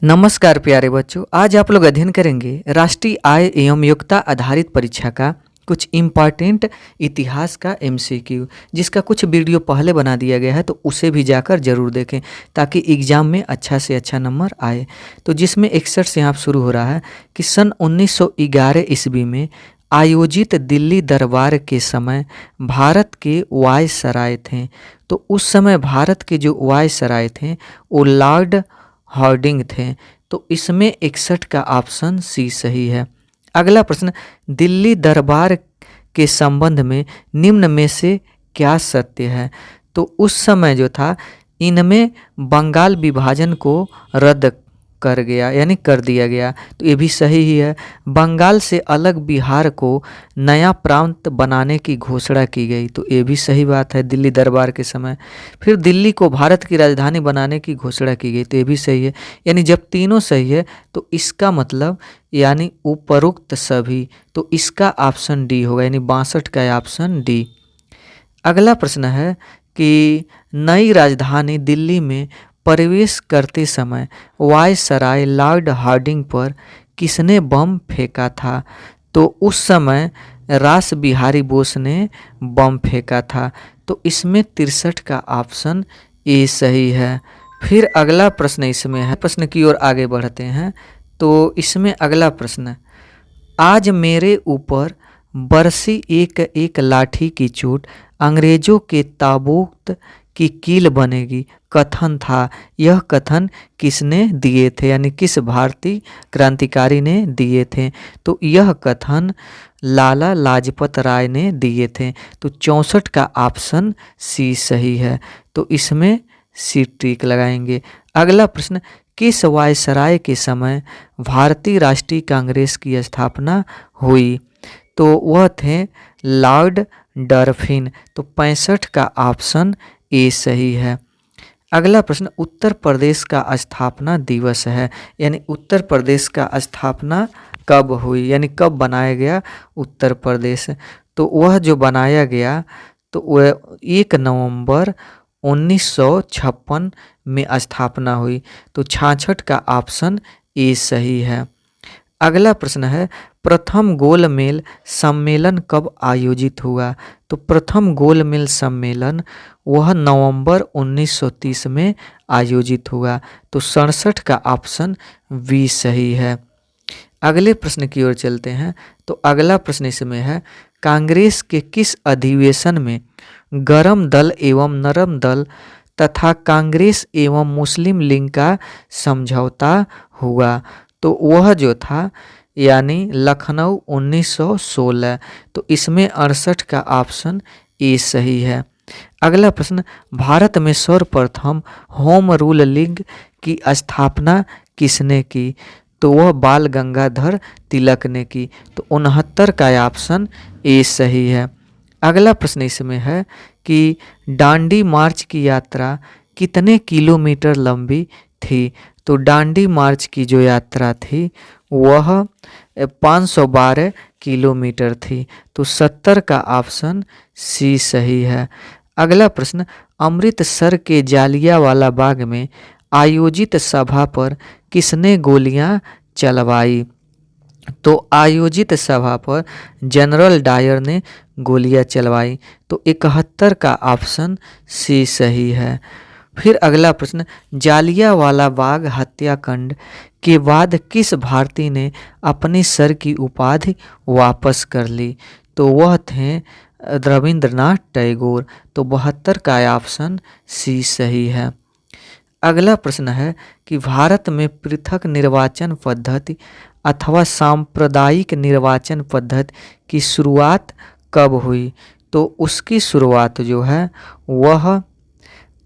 नमस्कार प्यारे बच्चों, आज आप लोग अध्ययन करेंगे राष्ट्रीय आय एवं योग्यता आधारित परीक्षा का कुछ इम्पॉर्टेंट इतिहास का एमसीक्यू, जिसका कुछ वीडियो पहले बना दिया गया है, तो उसे भी जाकर जरूर देखें ताकि एग्जाम में अच्छा से अच्छा नंबर आए। तो जिसमें 61 से यहाँ शुरू हो रहा है कि सन 1911 ईस्वी में आयोजित दिल्ली दरबार के समय भारत के वायसराय थे। तो उस समय भारत के जो वायसराय थे वो लॉर्ड हार्डिंग थे। तो इसमें 61 का ऑप्शन सी सही है। अगला प्रश्न, दिल्ली दरबार के संबंध में निम्न में से क्या सत्य है? तो उस समय जो था इनमें बंगाल विभाजन को रद्द कर गया यानी कर दिया गया, तो ये भी सही ही है। बंगाल से अलग बिहार को नया प्रांत बनाने की घोषणा की गई, तो ये भी सही बात है दिल्ली दरबार के समय। फिर दिल्ली को भारत की राजधानी बनाने की घोषणा की गई, तो ये भी सही है। यानी जब तीनों सही है तो इसका मतलब यानी उपरोक्त सभी, तो इसका ऑप्शन डी होगा, यानी 62 का ऑप्शन डी। अगला प्रश्न है कि नई राजधानी दिल्ली में प्रवेश करते समय वायसराय लॉर्ड हार्डिंग पर किसने बम फेंका था? तो उस समय रास बिहारी बोस ने बम फेंका था, तो इसमें 63 का ऑप्शन ए सही है। फिर अगला प्रश्न इसमें है, प्रश्न की ओर आगे बढ़ते हैं। तो इसमें अगला प्रश्न, आज मेरे ऊपर बरसी एक एक लाठी की चोट अंग्रेजों के ताबूत की कील बनेगी कथन था। यह कथन किसने दिए थे, यानी किस भारतीय क्रांतिकारी ने दिए थे? तो यह कथन लाला लाजपत राय ने दिए थे। तो 64 का ऑप्शन सी सही है, तो इसमें सी टिक लगाएंगे। अगला प्रश्न, किस वायसराय के समय भारतीय राष्ट्रीय कांग्रेस की स्थापना हुई? तो वह थे लॉर्ड डरफिन, तो 65 का ऑप्शन ए सही है। अगला प्रश्न, उत्तर प्रदेश का स्थापना दिवस है, यानी उत्तर प्रदेश का स्थापना कब हुई, यानी कब बनाया गया उत्तर प्रदेश? तो वह जो बनाया गया तो वह 1 नवंबर 1956 में स्थापना हुई, तो 66 का ऑप्शन ए सही है। अगला प्रश्न है, प्रथम गोलमेज सम्मेलन कब आयोजित हुआ? तो प्रथम गोलमेज सम्मेलन वह नवंबर 1930 में आयोजित हुआ, तो 67 का ऑप्शन बी सही है। अगले प्रश्न की ओर चलते हैं। तो अगला प्रश्न इसमें है, कांग्रेस के किस अधिवेशन में गरम दल एवं नरम दल तथा कांग्रेस एवं मुस्लिम लीग का समझौता हुआ? तो वह जो था यानी लखनऊ 1916, तो इसमें 68 का ऑप्शन ए सही है। अगला प्रश्न, भारत में सर्वप्रथम होम रूल लीग की स्थापना किसने की? तो वह बाल गंगाधर तिलक ने की, तो 69 का ऑप्शन ए सही है। अगला प्रश्न इसमें है कि डांडी मार्च की यात्रा कितने किलोमीटर लंबी थी? तो डांडी मार्च की जो यात्रा थी वह 512 किलोमीटर थी, तो 70 का ऑप्शन सी सही है। अगला प्रश्न, अमृतसर के जालियांवाला बाग में आयोजित सभा पर किसने गोलियां चलवाई? तो आयोजित सभा पर जनरल डायर ने गोलियां चलवाई, तो 71 का ऑप्शन सी सही है। फिर अगला प्रश्न, जालियांवाला बाग हत्याकांड के बाद किस भारतीय ने अपनी सर की उपाधि वापस कर ली? तो वह थे रविंद्रनाथ टैगोर, तो 72 का ऑप्शन सी सही है। अगला प्रश्न है कि भारत में पृथक निर्वाचन पद्धति अथवा सांप्रदायिक निर्वाचन पद्धति की शुरुआत कब हुई? तो उसकी शुरुआत जो है वह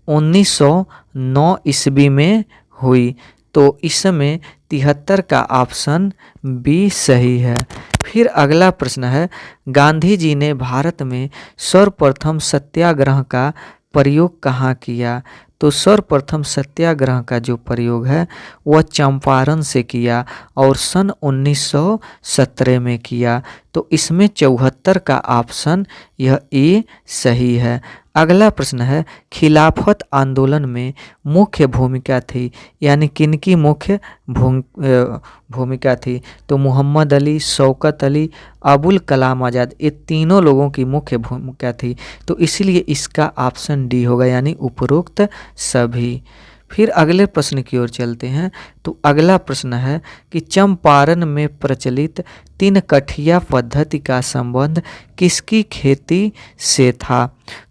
1909 ईस्वी में हुई, तो इसमें 73 का ऑप्शन बी सही है। फिर अगला प्रश्न है, गांधी जी ने भारत में सर्वप्रथम सत्याग्रह का प्रयोग कहाँ किया? तो सर्वप्रथम सत्याग्रह का जो प्रयोग है वह चंपारण से किया और सन 1917 में किया, तो इसमें 74 का ऑप्शन यह ए सही है। अगला प्रश्न है खिलाफत आंदोलन में मुख्य भूमिका थी, यानी किनकी मुख्य भूमिका थी? तो मोहम्मद अली, शौकत अली, अबुल कलाम आज़ाद, ये तीनों लोगों की मुख्य भूमिका थी। तो इसलिए इसका ऑप्शन डी होगा, यानी उपरोक्त सभी। फिर अगले प्रश्न की ओर चलते हैं। तो अगला प्रश्न है कि चंपारण में प्रचलित 3 कठिया पद्धति का संबंध किसकी खेती से था?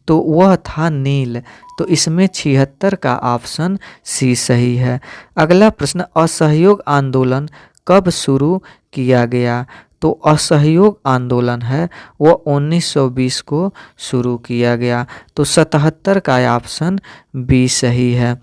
तो वह था नील। तो इसमें 76 का ऑप्शन सी सही है। अगला प्रश्न असहयोग आंदोलन कब शुरू किया गया? तो असहयोग आंदोलन है वह 1920 को शुरू किया गया। तो 77 का ऑप्शन बी सही है।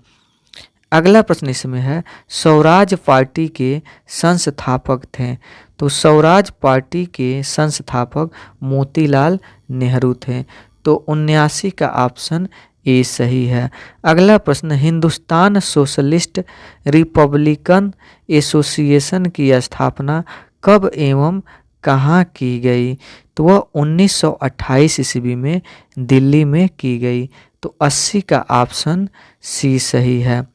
अगला प्रश्न इसमें है स्वराज पार्टी के संस्थापक थे। तो स्वराज पार्टी के संस्थापक मोतीलाल नेहरू थे। तो 79 का ऑप्शन ए सही है। अगला प्रश्न हिंदुस्तान सोशलिस्ट रिपब्लिकन एसोसिएशन की स्थापना कब एवं कहाँ की गई? तो वह 1928 ईस्वी में दिल्ली में की गई। तो 80 का ऑप्शन सी सही है।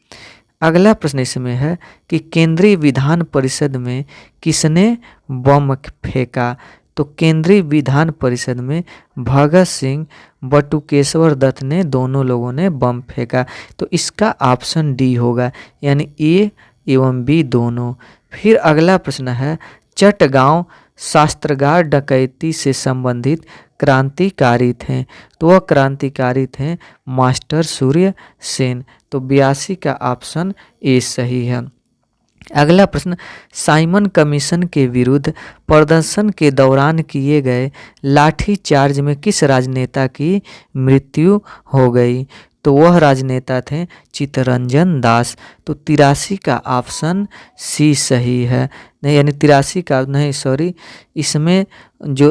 अगला प्रश्न इसमें है कि केंद्रीय विधान परिषद में किसने बम फेंका? तो केंद्रीय विधान परिषद में भगत सिंह, बटुकेश्वर दत्त ने दोनों लोगों ने बम फेंका। तो इसका ऑप्शन डी होगा, यानी ए एवं बी दोनों। फिर अगला प्रश्न है चटगांव शास्त्रागार डकैती से संबंधित क्रांतिकारी थे। तो वह क्रांतिकारी थे मास्टर सूर्य सेन। तो 82 का ऑप्शन ए सही है। अगला प्रश्न साइमन कमीशन के विरुद्ध प्रदर्शन के दौरान किए गए लाठीचार्ज में किस राजनेता की मृत्यु हो गई? तो वह राजनेता थे चित्तरंजन दास। तो 83 का ऑप्शन सी सही है। नहीं, यानी 83 का नहीं, सॉरी, इसमें जो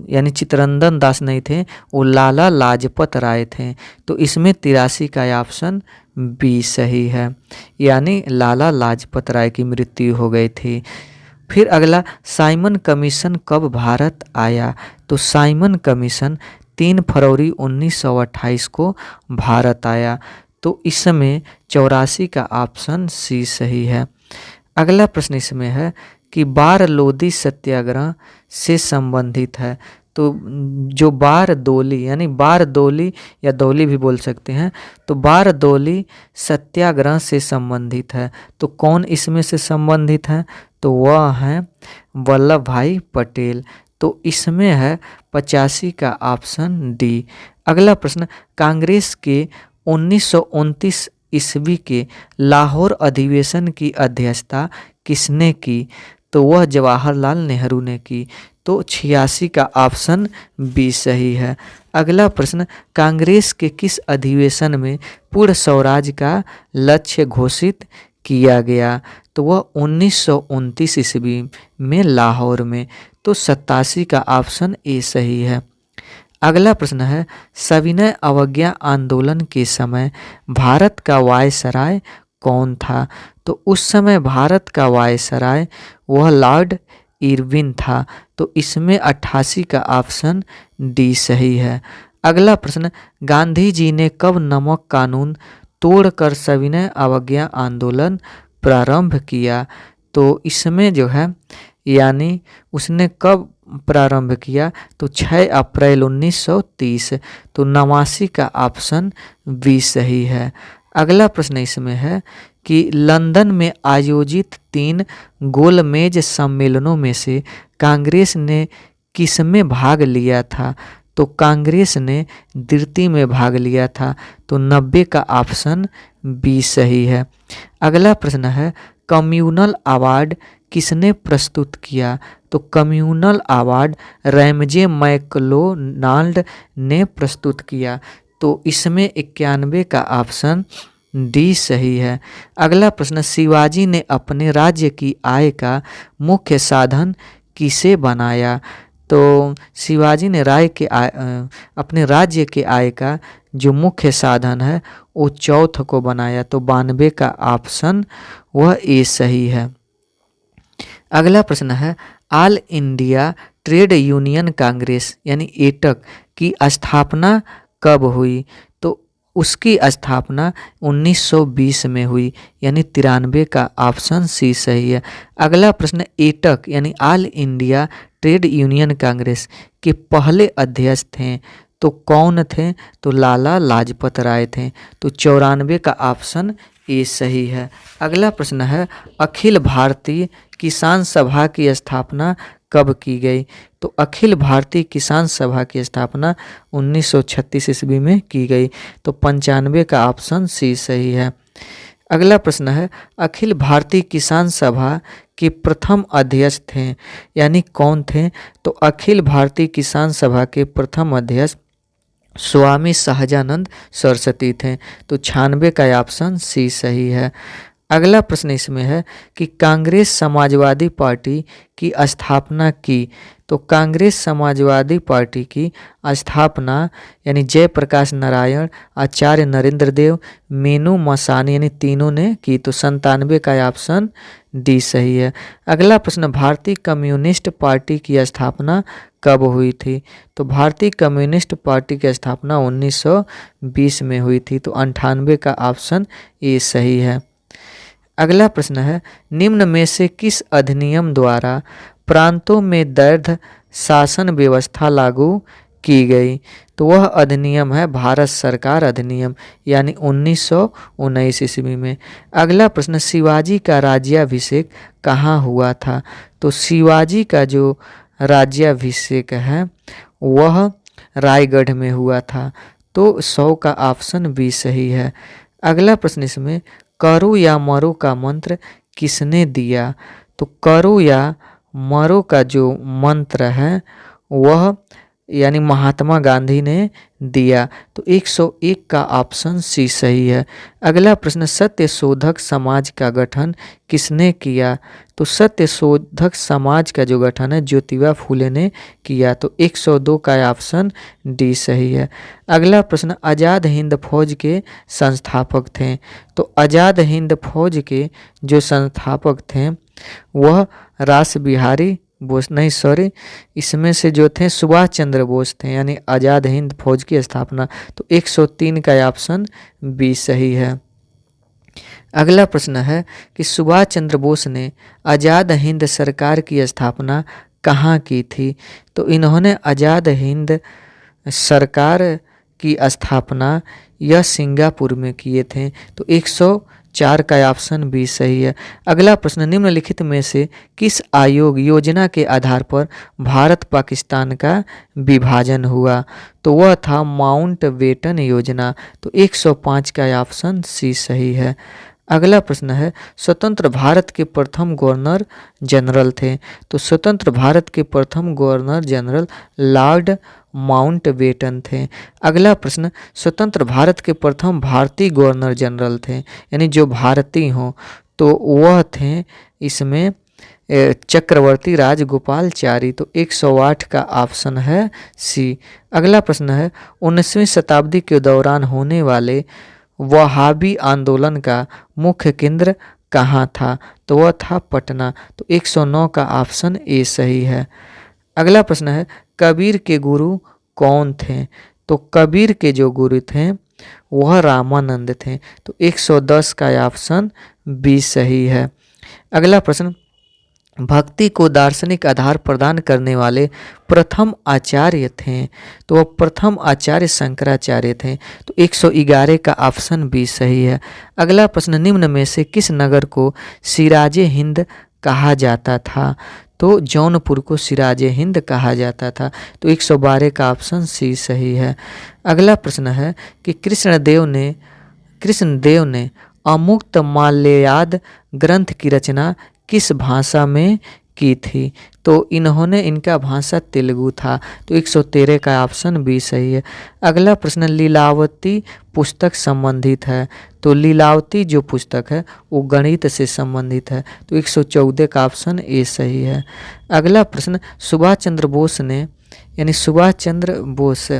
यानी चित्तरंजन दास नहीं थे, वो लाला लाजपत राय थे। तो इसमें 83 का ऑप्शन बी सही है, यानी लाला लाजपत राय की मृत्यु हो गई थी। फिर अगला साइमन कमीशन कब भारत आया? तो साइमन कमीशन 3 फरवरी 1928 को भारत आया। तो इसमें 84 का ऑप्शन सी सही है। अगला प्रश्न इसमें है कि बारलोदी सत्याग्रह से संबंधित है। तो जो बारदोली, यानी बारदोली या दौली भी बोल सकते हैं, तो बारदोली सत्याग्रह से संबंधित है। तो कौन इसमें से संबंधित है? तो वह हैं वल्लभ भाई पटेल। तो इसमें है 85 का ऑप्शन डी। अगला प्रश्न कांग्रेस के 1929 ईस्वी के लाहौर अधिवेशन की अध्यक्षता किसने की? तो वह जवाहरलाल नेहरू ने की। तो 86 का ऑप्शन बी सही है। अगला प्रश्न कांग्रेस के किस अधिवेशन में पूर्ण स्वराज का लक्ष्य घोषित किया गया? तो वह 1929 ईस्वी में लाहौर में। तो 87 का ऑप्शन ए सही है। अगला प्रश्न है सविनय अवज्ञा आंदोलन के समय भारत का वायसराय कौन था? तो उस समय भारत का वायसराय वह लॉर्ड इरविन था। तो इसमें 88 का ऑप्शन डी सही है। अगला प्रश्न गांधी जी ने कब नमक कानून तोड़कर सविनय अवज्ञा आंदोलन प्रारंभ किया? तो इसमें जो है यानी उसने कब प्रारंभ किया? तो 6 अप्रैल 1930। तो 89 का ऑप्शन बी सही है। अगला प्रश्न इसमें है कि लंदन में आयोजित 3 गोलमेज सम्मेलनों में से कांग्रेस ने किसमें भाग लिया था? तो कांग्रेस ने द्वितीय में भाग लिया था। तो 90 का ऑप्शन बी सही है। अगला प्रश्न है कम्युनल अवार्ड किसने प्रस्तुत किया? तो कम्युनल अवार्ड रैमजे मैकडोनाल्ड ने प्रस्तुत किया। तो इसमें 91 का ऑप्शन डी सही है। अगला प्रश्न शिवाजी ने अपने राज्य की आय का मुख्य साधन किसे बनाया? तो शिवाजी ने अपने राज्य के आय का जो मुख्य साधन है वो चौथ को बनाया। तो 92 का ऑप्शन वह ए सही है। अगला प्रश्न है all India trade union Congress यानी एटक की स्थापना कब हुई? तो उसकी स्थापना 1920 में हुई, यानी 93 का ऑप्शन सी सही है। अगला प्रश्न, एटक यानी all India trade union Congress के पहले अध्यक्ष थे तो कौन थे? तो लाला लाजपत राय थे। तो 94 का ऑप्शन ए सही है। अगला प्रश्न है, अखिल भारतीय किसान सभा की स्थापना कब की गई? तो अखिल भारतीय किसान सभा की स्थापना 1936 ईस्वी में की गई। तो 95 का ऑप्शन सी सही है। अगला प्रश्न है, अखिल भारतीय किसान सभा के प्रथम अध्यक्ष थे, यानी कौन थे? तो अखिल भारतीय किसान सभा के प्रथम अध्यक्ष स्वामी सहजानंद सरस्वती थे। तो 96 का ऑप्शन सी सही है। अगला प्रश्न इसमें है कि कांग्रेस समाजवादी पार्टी की स्थापना की। तो कांग्रेस समाजवादी पार्टी की स्थापना यानी जयप्रकाश नारायण, आचार्य नरेंद्र देव, मीनू मसानी यानी तीनों ने की। तो 97 का ऑप्शन डी सही है। अगला प्रश्न, भारतीय कम्युनिस्ट पार्टी की स्थापना कब हुई थी? तो भारतीय कम्युनिस्ट पार्टी की स्थापना 1920 में हुई थी। तो 98 का ऑप्शन ए सही है। अगला प्रश्न है, निम्न में से किस अधिनियम द्वारा प्रांतों में दैर्ध्य शासन व्यवस्था लागू की गई? तो वह अधिनियम है भारत सरकार अधिनियम, यानी 1919 ईस्वी में। अगला प्रश्न, शिवाजी का राज्याभिषेक कहाँ हुआ था? तो शिवाजी का जो राज्याभिषेक है वह रायगढ़ में हुआ था। तो 100 का ऑप्शन बी सही है। अगला प्रश्न इसमें, करो या मरो का मंत्र किसने दिया? तो करो या मरो का जो मंत्र है वह यानी महात्मा गांधी ने दिया। तो 101 का ऑप्शन सी सही है। अगला प्रश्न, सत्य शोधक समाज का गठन किसने किया? तो सत्य शोधक समाज का जो गठन है ज्योतिबा फूले ने किया। तो 102 का ऑप्शन डी सही है। अगला प्रश्न, आज़ाद हिंद फौज के संस्थापक थे। तो आज़ाद हिंद फौज के जो संस्थापक थे वह रास बिहारी बोस नहीं सॉरी इसमें से जो थे सुभाष चंद्र बोस थे, यानी आज़ाद हिंद फौज की स्थापना। तो 103 का ऑप्शन बी सही है। अगला प्रश्न है कि सुभाष चंद्र बोस ने आज़ाद हिंद सरकार की स्थापना कहाँ की थी? तो इन्होंने आज़ाद हिंद सरकार की स्थापना यह सिंगापुर में किए थे। तो 104 का ऑप्शन बी सही है। अगला प्रश्न, निम्नलिखित में से किस आयोग योजना के आधार पर भारत पाकिस्तान का विभाजन हुआ? तो वह था माउंट बेटन योजना। तो 105 का ऑप्शन सी सही है। अगला प्रश्न है, स्वतंत्र भारत के प्रथम गवर्नर जनरल थे। तो स्वतंत्र भारत के प्रथम गवर्नर जनरल लॉर्ड माउंटबेटन थे। अगला प्रश्न, स्वतंत्र भारत के प्रथम भारतीय गवर्नर जनरल थे, यानी जो भारतीय हों, तो वह थे इसमें चक्रवर्ती राजगोपालचारी। तो 108 का ऑप्शन है सी। अगला प्रश्न है, 19वीं शताब्दी के दौरान होने वाले वहाबी आंदोलन का मुख्य केंद्र कहाँ था? तो वह था पटना। तो 109 का ऑप्शन ए सही है। अगला प्रश्न है, कबीर के गुरु कौन थे? तो कबीर के जो गुरु थे वह रामानंद थे। तो 110 का ऑप्शन बी सही है। अगला प्रश्न, भक्ति को दार्शनिक आधार प्रदान करने वाले प्रथम आचार्य थे। तो वह प्रथम आचार्य शंकराचार्य थे। तो 111 का ऑप्शन बी सही है। अगला प्रश्न, निम्न में से किस नगर को सिराजे हिंद कहा जाता था? तो जौनपुर को सिराजे हिंद कहा जाता था। तो 112 का ऑप्शन सी सही है। अगला प्रश्न है कि कृष्णदेव ने अमुक्त माल्याद ग्रंथ की रचना किस भाषा में की थी? तो इन्होंने इनका भाषा तेलुगु था। तो 113 का ऑप्शन बी सही है। अगला प्रश्न, लीलावती पुस्तक संबंधित है। तो लीलावती जो पुस्तक है वो गणित से संबंधित है। तो 114 का ऑप्शन ए सही है। अगला प्रश्न, सुभाष चंद्र बोस